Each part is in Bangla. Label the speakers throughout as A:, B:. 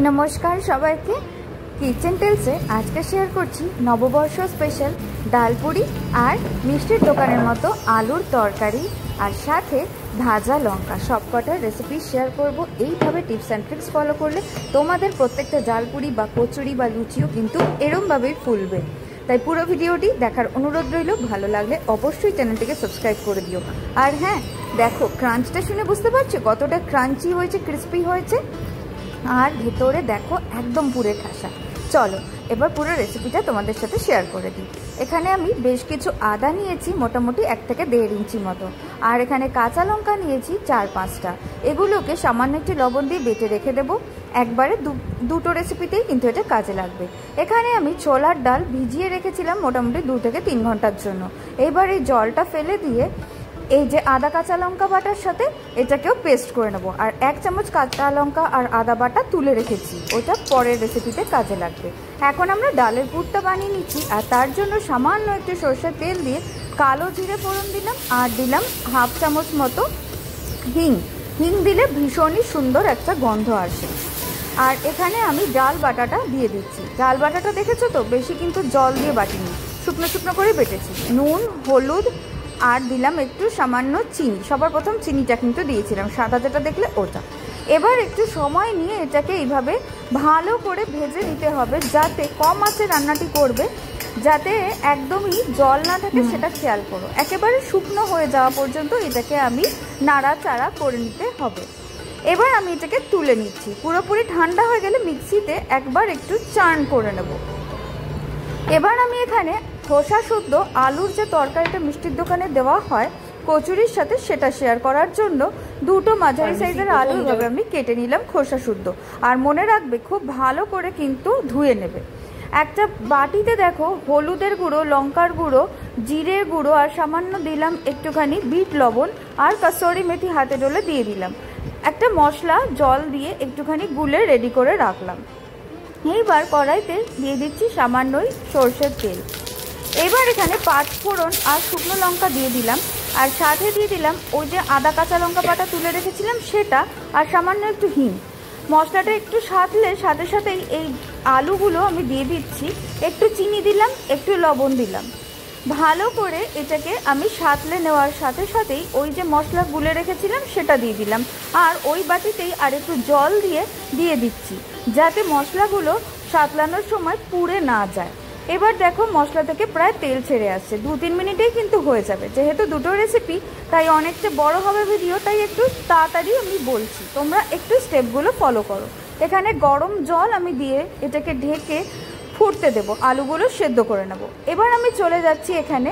A: नमस्कार सबाइके किचेन टेल्से आज के शेयर करছি नवबर्ष स्पेशल डालपुरी और मिष्टिर दोकानेर मतो आलुर तरकारी और साथे भाजा लंका सबकटा रेसिपि शेयर करब। এইভাবে টিপস एंड ट्रिक्स फलो करले তোমাদের প্রত্যেকটা ডালপুরি বা কচুরি বা লুচিও কিন্তু এরকম ভাবেই ফুলবে। তাই পুরো ভিডিওটি দেখার অনুরোধ রইল। ভালো লাগলে অবশ্যই চ্যানেলটিকে সাবস্ক্রাইব করে দিও। আর হ্যাঁ দেখো ক্রাঞ্চটা শুনে বুঝতে পারছো কতটা ক্রাঞ্চি হয়েছে, ক্রিস্পি হয়েছে আর ভেতরে দেখো একদম পুরে ঠাসা। চলো এবার পুরো রেসিপিটা তোমাদের সাথে শেয়ার করে দিই। এখানে আমি বেশ কিছু আদা নিয়েছি, মোটামুটি 1 থেকে 1.5 ইঞ্চি মতো, আর এখানে কাঁচা লঙ্কা নিয়েছি 4-5টা। এগুলোকে সামান্য একটু লবণ দিয়ে বেটে রেখে দেবো। একবারে দুটো রেসিপিতেই কিন্তু এটা কাজে লাগবে। এখানে আমি ছোলার ডাল ভিজিয়ে রেখেছিলাম মোটামুটি 2 থেকে 3 ঘন্টার জন্য। এবার এই জলটা ফেলে দিয়ে এই যে আদা কাঁচা লঙ্কা বাটার সাথে এটাকেও পেস্ট করে নেব। আর 1 চামচ কাঁচা লঙ্কা আর আদা বাটা তুলে রেখেছি, ওটা পরের রেসিপিতে কাজে লাগবে। এখন আমরা ডালের পুরটা বানিয়ে নিচ্ছি। আর তার জন্য সামান্য একটু সরষের তেল দিয়ে কালো জিরে ফোড়ন দিলাম আর দিলাম 1/2 চামচ মতো হিং। হিং দিলে ভীষণই সুন্দর একটা গন্ধ আসে। আর এখানে আমি ডাল বাটাটা দিয়ে দিচ্ছি। ডাল বাটাটা দেখেছো তো, বেশি কিন্তু জল দিয়ে বাটিনি, শুকনো শুকনো করে বেটেছি। নুন, হলুদ আর দিলাম একটু সামান্য চিনি। সবার প্রথম চিনিটা কিন্তু দিয়েছিলাম, সাদা যেটা দেখলে ওটা। এবার একটু সময় নিয়ে এটাকে এইভাবে ভালো করে ভেজে নিতে হবে, যাতে কম আঁচে রান্নাটি করবে, যাতে একদমই জল না থাকে সেটা খেয়াল করো। একেবারে শুকনো হয়ে যাওয়া পর্যন্ত এটাকে আমি নাড়াচাড়া করে নিতে হবে। এবার আমি এটাকে তুলে নিচ্ছি। পুরোপুরি ঠান্ডা হয়ে গেলে মিক্সিতে একবার একটু চার্ন করে নেব। এবার আমি এখানে খোসা শুদ্ধ আলুর যে তরকারিটা মিষ্টির দোকানে দেওয়া হয় কচুরির সাথে, সেটা শেয়ার করার জন্য 2টো মাঝারি সাইজের আলু এভাবে আমি কেটে নিলাম খোসা শুদ্ধ। আর মনে রাখবে খুব ভালো করে কিন্তু ধুয়ে নেবে। একটা বাটিতে দেখো হলুদের গুঁড়ো, লঙ্কার গুঁড়ো, জিরের গুঁড়ো আর সামান্য দিলাম একটুখানি বিট লবণ আর কসুরি মেথি হাতে ডলে দিয়ে দিলাম। একটা মশলা জল দিয়ে একটুখানি গুলে রেডি করে রাখলাম। এইবার কড়াইতে দিয়ে দিচ্ছি সামান্যই সরষের তেল। এবার এখানে 5 ফোড়ন আর শুকনো লঙ্কা দিয়ে দিলাম, আর সাথে দিয়ে দিলাম ওই যে আদা কাঁচা লঙ্কা বাটা তুলে রেখেছিলাম সেটা, আর সামান্য একটু হিং। মশলাটা একটু সাঁতলে সাথে সাথেই এই আলুগুলো আমি দিয়ে দিচ্ছি। একটু চিনি দিলাম, একটু লবণ দিলাম। ভালো করে এটাকে আমি সাঁতলে নেওয়ার সাথে সাথেই ওই যে মশলা গুলে রেখেছিলাম সেটা দিয়ে দিলাম। আর ওই বাটিতেই আর একটু জল দিয়ে দিচ্ছি, যাতে মশলাগুলো সাঁতলানোর সময় পুড়ে না যায়। এবার দেখো মশলা থেকে প্রায় তেল ছেড়ে আসছে। 2-3 মিনিটেই কিন্তু হয়ে যাবে। যেহেতু দুটো রেসিপি তাই অনেকটা বড় হবে ভিডিও, তাই একটু তাড়াতাড়ি আমি বলছি, তোমরা একটু স্টেপগুলো ফলো করো। এখানে গরম জল আমি দিয়ে এটাকে ঢেকে ফুটতে দেবো, আলুগুলো সেদ্ধ করে নেব। এবার আমি চলে যাচ্ছি এখানে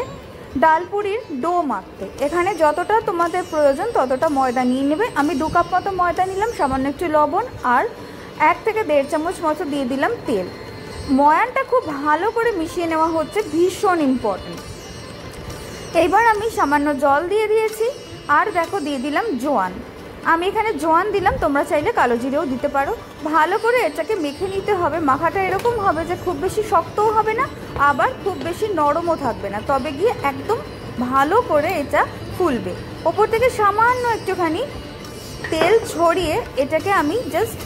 A: ডালপুরির ডো মাখতে। এখানে যতটা তোমাদের প্রয়োজন ততটা ময়দা নিয়ে নেবে। আমি 2 কাপ মতো ময়দা নিলাম, সামান্য একটু লবণ আর 1 থেকে 1.5 চামচ মতো দিয়ে দিলাম তেল। ময়ানটা খুব ভালো করে মিশিয়ে নেওয়া হচ্ছে, ভীষণ ইম্পর্টেন্ট। এইবার আমি সামান্য জল দিয়ে দিয়েছি আর দেখো দিয়ে দিলাম জোয়ান। আমি এখানে জোয়ান দিলাম, তোমরা চাইলে কালো জিরেও দিতে পারো। ভালো করে এটাকে মেখে নিতে হবে। মাখাটা এরকম হবে যে খুব বেশি শক্তও হবে না, আবার খুব বেশি নরমও থাকবে না, তবে গিয়ে একদম ভালো করে এটা ফুলবে। ওপর থেকে সামান্য একটুখানি তেল ছড়িয়ে এটাকে আমি জাস্ট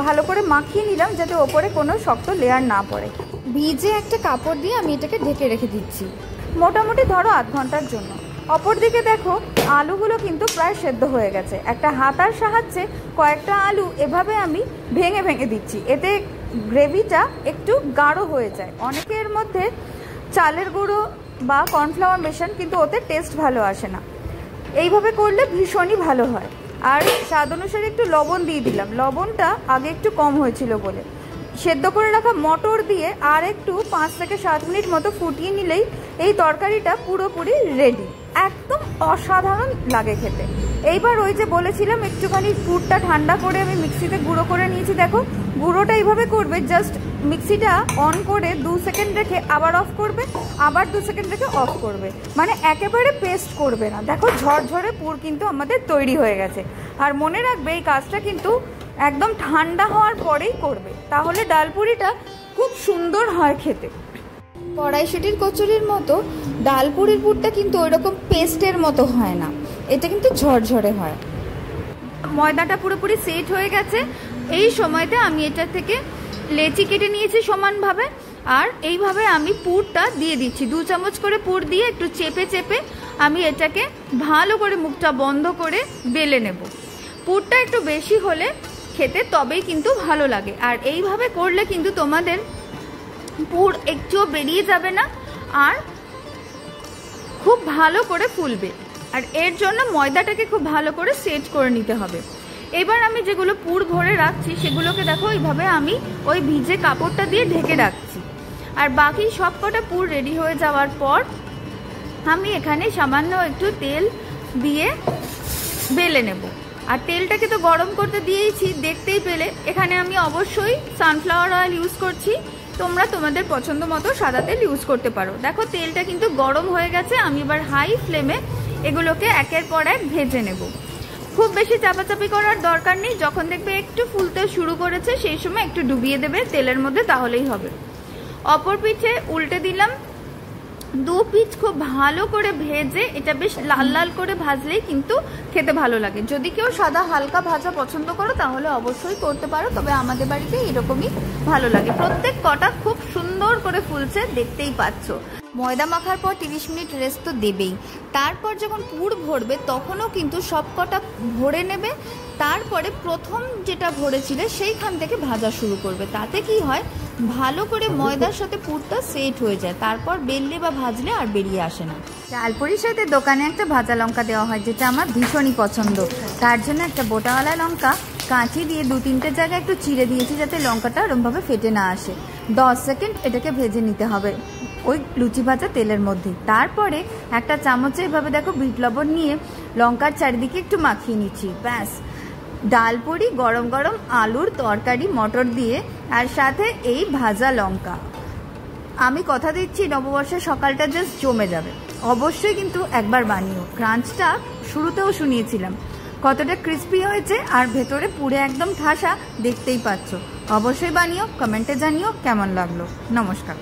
A: ভালো করে মাখিয়ে নিলাম, যাতে ওপরে কোনো শক্ত লেয়ার না পড়ে। ভিজে একটা কাপড় দিয়ে আমি এটাকে ঢেকে রেখে দিচ্ছি মোটামুটি ধরো 8 ঘন্টার জন্য। অপর দিকে দেখো আলুগুলো কিন্তু প্রায় সেদ্ধ হয়ে গেছে। একটা হাতার সাহায্যে কয়েকটা আলু এভাবে আমি ভেঙে ভেঙে দিচ্ছি, এতে গ্রেভিটা একটু গাঢ় হয়ে যায়। অনেকের মধ্যে চালের গুঁড়ো বা কর্নফ্লাওয়ার মেশান, কিন্তু ওতে টেস্ট ভালো আসে না। এইভাবে করলে ভীষণই ভালো হয়। আর স্বাদ অনুসারে একটু লবণ দিয়ে দিলাম, লবণটা আগে একটু কম হয়েছিল বলে। সেদ্ধ করে রাখা মটর দিয়ে আর একটু 5 থেকে 7 মিনিট মতো ফুটিয়ে নিলেই এই তরকারিটা পুরোপুরি রেডি। একদম অসাধারণ লাগে খেতে। এইবার ওই যে বলেছিলাম একটুখানি পুরটা ঠান্ডা করে আমি মিক্সিতে গুঁড়ো করে নিয়েছি। দেখো গুঁড়োটা এইভাবে করবে, জাস্ট মিক্সিটা অন করে 2 সেকেন্ড রেখে আবার অফ করবে, আবার 2 সেকেন্ড রেখে অফ করবে, মানে একেবারে পেস্ট করবে না। দেখো ঝরঝরে পুর কিন্তু আমাদের তৈরি হয়ে গেছে। আর মনে রাখবে এই কাজটা কিন্তু একদম ঠান্ডা হওয়ার পরেই করবে, তাহলে ডালপুরিটা খুব সুন্দর হয় খেতে। কড়াইশুঁটির কচুরির মতো ডালপুরির পুরটা কিন্তু ওইরকম পেস্টের মতো হয় না, এটা কিন্তু ঝরঝরে হয়। ময়দাটা পুরোপুরি সেট হয়ে গেছে। এই সময়তে আমি এটা থেকে লেচি কেটে নিয়েছি সমানভাবে, আর এইভাবে আমি পুরটা দিয়ে দিচ্ছি। 2 চামচ করে পুর দিয়ে একটু চেপে চেপে আমি এটাকে ভালো করে মুখটা বন্ধ করে বেলে নেব। পুরটা একটু বেশি হলে খেতে তবেই কিন্তু ভালো লাগে। আর এইভাবে করলে কিন্তু তোমাদের পুর একটুও বেরিয়ে যাবে না আর খুব ভালো করে ফুলবে। আর এর জন্য ময়দাটাকে খুব ভালো করে সেট করে নিতে হবে। এবার আমি যেগুলো পুর ভরে রাখছি সেগুলোকে দেখো এইভাবে আমি ওই ভিজে কাপড়টা দিয়ে ঢেকে রাখছি। আর বাকি সব কটা পুর রেডি হয়ে যাওয়ার পর আমি এখানে সামান্য একটু তেল দিয়ে বেলে নেব। আর তেলটাকে তো গরম করতে দিয়েইছি, দেখতেই পেলে। এখানে আমি অবশ্যই সানফ্লাওয়ার অয়েল ইউজ করছি, তোমরা তোমাদের পছন্দ মতো সাদা তেল ইউজ করতে পারো। দেখো তেলটা কিন্তু গরম হয়ে গেছে। আমি এবার হাই ফ্লেমে এগুলোকে একের পর এক ভেজে নেব। খুব বেশি চাপাচাপি করার দরকার নেই, যখন দেখবে একটু ফুলতে শুরু করেছে সেই সময় একটু ডুবিয়ে দেবে তেলের মধ্যে, তাহলেই হবে। অপর পিঠে উল্টে দিলাম। 2 পিঠ খুব ভালো করে ভেজে এটা বেশ লাল লাল করে ভাজলেই কিন্তু খেতে ভালো লাগে। যদি কেউ সাদা হালকা ভাজা পছন্দ করো তাহলে অবশ্যই করতে পারো, তবে আমাদের বাড়িতে এরকমই ভালো লাগে। প্রত্যেক কটা খুব সুন্দর করে ফুলছে, দেখতেই পাচ্ছ। ময়দা মাখার পর 30 মিনিট রেস্ট তো দেবেই। তারপর যখন পুর ভরবে তখনও কিন্তু সব কটা ভরে নেবে। তারপরে প্রথম যেটা ভরেছিলে সেইখান থেকে ভাজা শুরু করবে। তাতে কি হয়, ভালো করে ময়দার সাথে পুরটা সেট হয়ে যায়। তারপর বেললে বা ভাজলে আর বেরিয়ে আসে না। ডালপুরির সাথে দোকানে একটা ভাজা লঙ্কা দেওয়া হয়, যেটা আমার ভীষণই পছন্দ। তার জন্য একটা বোটাওয়ালা লঙ্কা কাঁচি দিয়ে 2-3টে জায়গায় একটু চিড়ে দিয়েছি, যাতে লঙ্কাটা ওরমভাবে ফেটে না আসে। 10 সেকেন্ড এটাকে ভেজে নিতে হবে ওই লুচি ভাজা তেলের মধ্যে। তারপরে একটা চামচে এভাবে দেখো বিট লবণ নিয়ে লঙ্কার চারিদিকে একটু মাখিয়ে নিচ্ছি। ব্যাস, ডালপুরি গরম গরম আলুর তরকারি মটর দিয়ে, আর সাথে এই ভাজা লঙ্কা। আমি কথা দিচ্ছি নববর্ষের সকালটা জাস্ট জমে যাবে। অবশ্যই কিন্তু একবার বানিও। ক্রাঞ্চটা শুরুতেও শুনিয়েছিলাম কতটা ক্রিস্পি হয়েছে, আর ভেতরে পুরে একদম ঠাসা, দেখতেই পাচ্ছ। অবশ্যই বানিও, কমেন্টে জানিও কেমন লাগলো। নমস্কার।